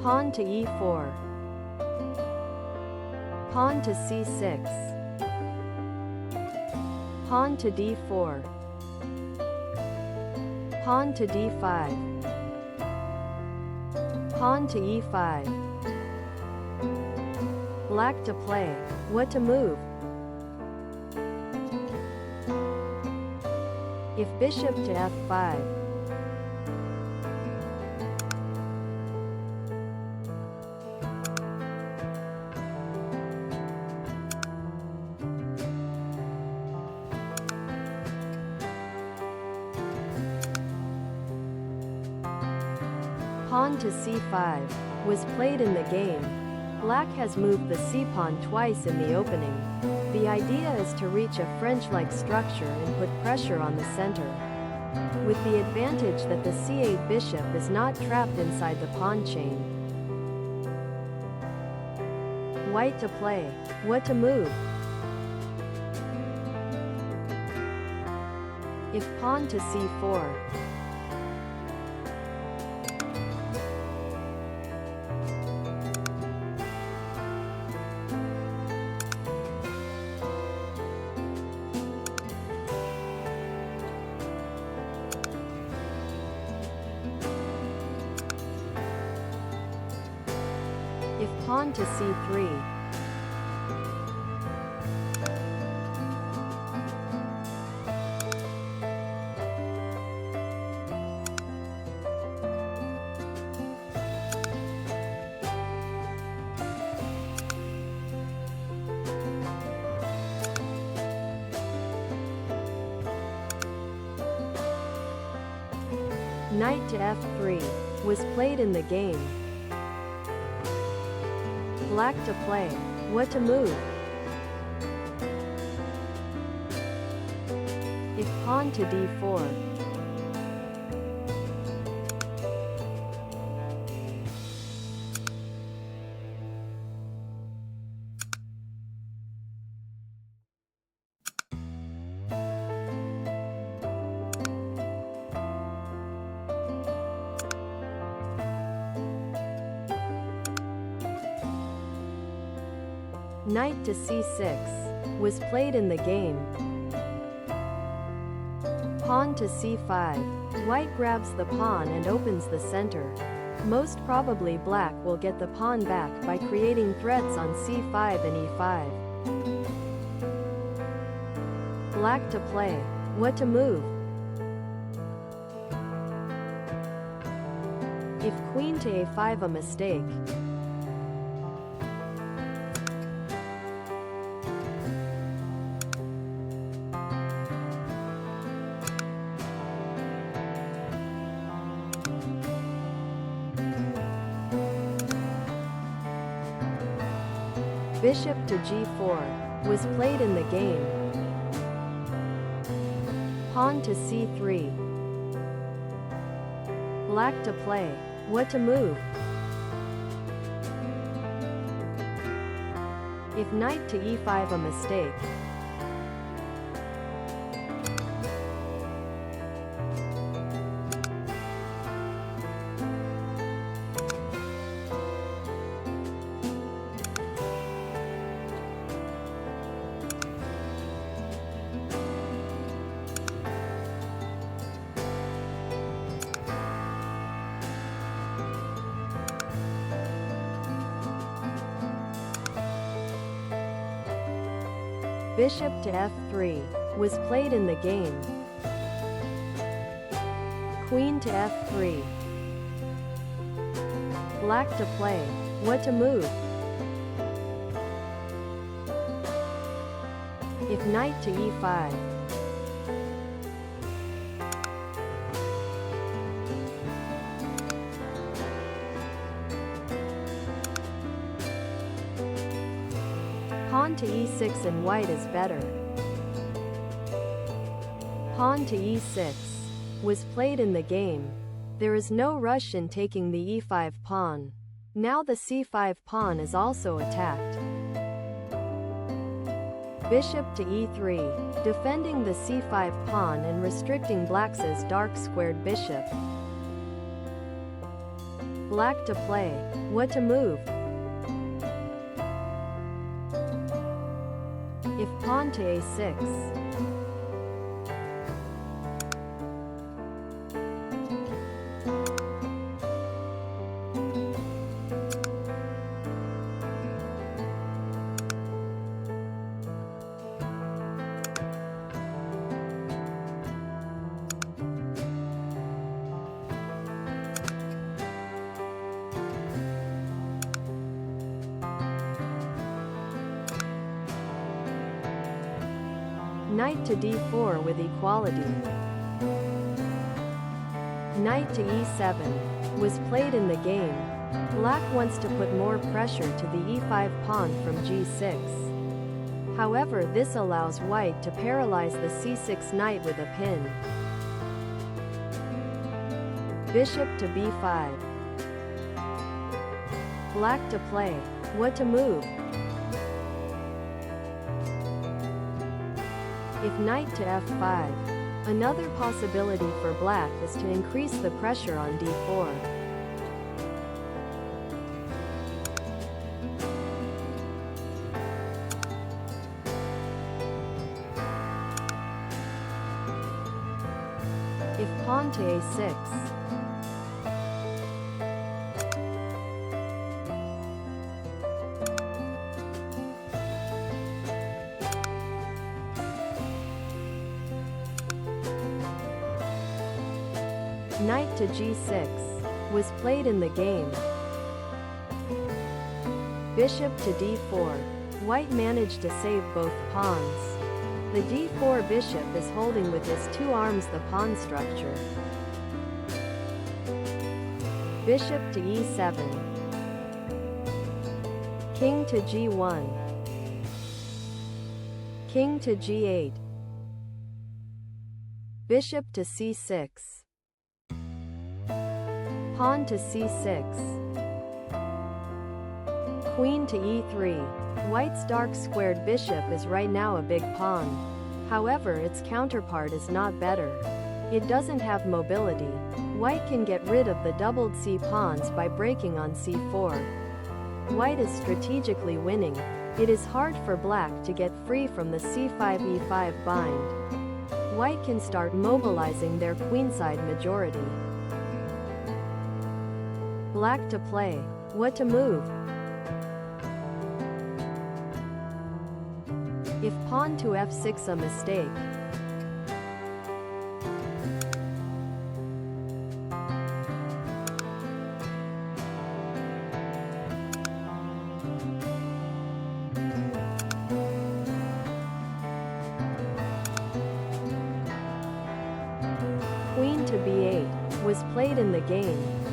Pawn to e4. Pawn to c6. Pawn to d4. Pawn to d5. Pawn to e5. Black to play. What to move? If bishop to f5. Pawn to c5 was played in the game. Black has moved the c-pawn twice in the opening. The idea is to reach a French-like structure and put pressure on the center, with the advantage that the c8 bishop is not trapped inside the pawn chain. White to play. What to move? If pawn to c4. If pawn to c3. Knight to f3 was played in the game. Black to play. What to move? If pawn to d4. Knight to c6 was played in the game. Pawn to c5. White grabs the pawn and opens the center. Most probably black will get the pawn back by creating threats on c5 and e5. Black to play. What to move? If queen to a5 a mistake. Bishop to g4 was played in the game. Pawn to c3. Black to play. What to move? If knight to e5 a mistake. Bishop to f3 was played in the game. Queen to f3. Black to play. What to move? If knight to e5. Pawn to e6 and white is better. Pawn to e6 was played in the game. There is no rush in taking the e5 pawn. Now the c5 pawn is also attacked. Bishop to e3, defending the c5 pawn and restricting black's dark squared bishop. Black to play. What to move? If pawn to a6. Knight to d4 with equality. Knight to e7 was played in the game. Black wants to put more pressure to the e5 pawn from g6. However, this allows white to paralyze the c6 knight with a pin. Bishop to b5. Black to play. What to move? If knight to f5. Another possibility for black is to increase the pressure on d4. If pawn to a6. Knight to g6 was played in the game. Bishop to d4. White managed to save both pawns. The d4 bishop is holding with his two arms the pawn structure. Bishop to e7. King to g1. King to g8. Bishop to c6. Pawn to c6. Queen to e3. White's dark squared bishop is right now a big pawn. However, its counterpart is not better. It doesn't have mobility. White can get rid of the doubled c pawns by breaking on c4. White is strategically winning. It is hard for black to get free from the c5-e5 bind. White can start mobilizing their queenside majority. Black to play. What to move? If pawn to f6 a mistake. Queen to b8 was played in the game.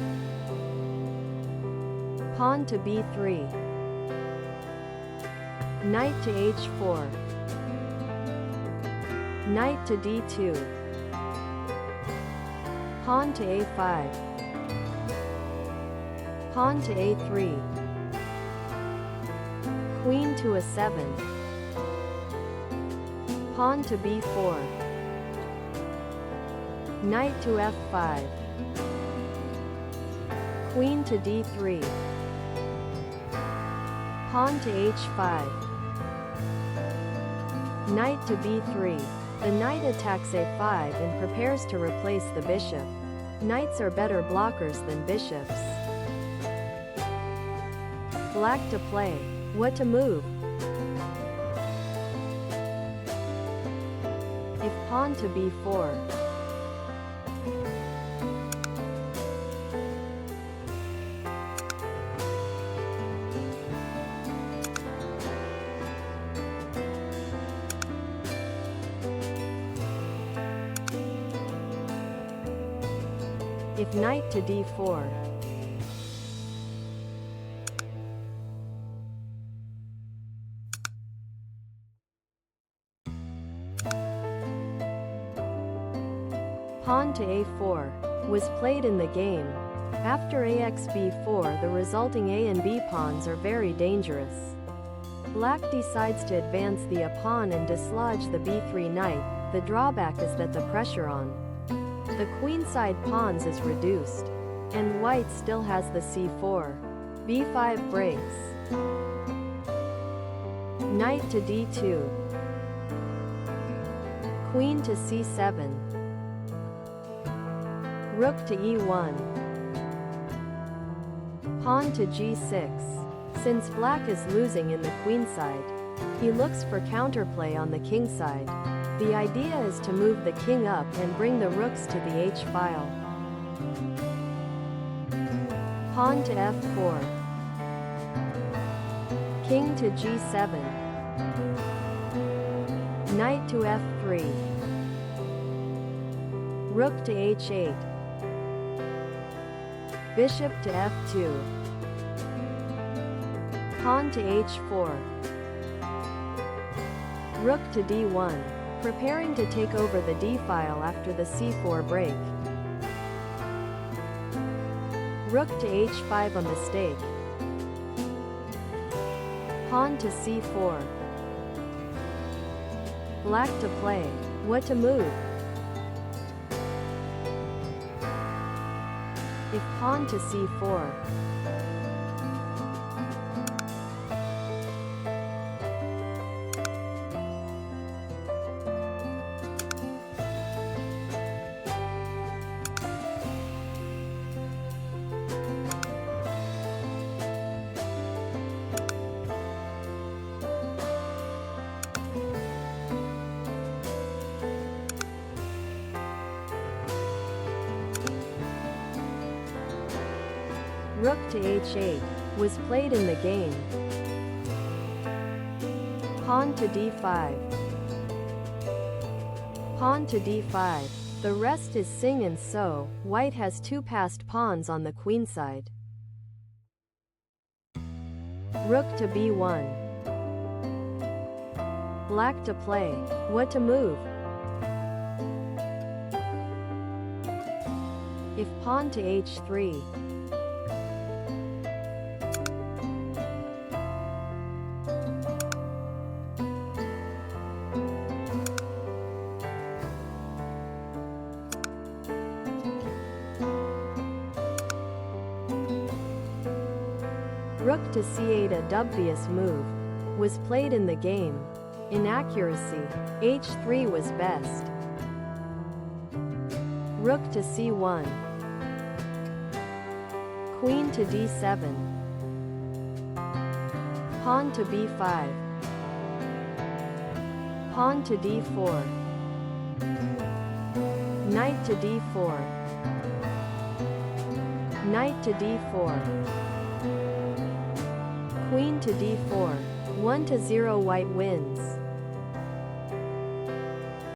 Pawn to b3. Knight to h4. Knight to d2. Pawn to a5. Pawn to a3. Queen to a7. Pawn to b4. Knight to f5. Queen to d3. Pawn to h5. Knight to b3. The knight attacks a5 and prepares to replace the bishop. Knights are better blockers than bishops. Black to play. What to move? If pawn to b4. If knight to d4. Pawn to a4 was played in the game. After axb4, the resulting a and b pawns are very dangerous. Black decides to advance the a pawn and dislodge the b3 knight. The drawback is that the pressure on the queenside pawns is reduced. And white still has the c4. b5 breaks. Knight to d2. Queen to c7. Rook to e1. Pawn to g6. Since black is losing in the queen side, he looks for counterplay on the king side. The idea is to move the king up and bring the rooks to the h-file. Pawn to f4. King to g7. Knight to f3. Rook to h8. Bishop to f2. Pawn to h4. Rook to d1. Preparing to take over the d-file after the c4 break. Rook to h5 a mistake. Pawn to c4. Black to play. What to move? If pawn to c4. Rook to h8 was played in the game. Pawn to d5. Pawn to d5. The rest is sing and so. White has two passed pawns on the queen side. Rook to b1. Black to play. What to move? If pawn to h3. Rook to c8, a obvious move, was played in the game. Inaccuracy, h3 was best. Rook to c1. Queen to d7. Pawn to b5. Pawn to d4. Knight to d4. Knight to d4. Queen to d4. 1-0 white wins.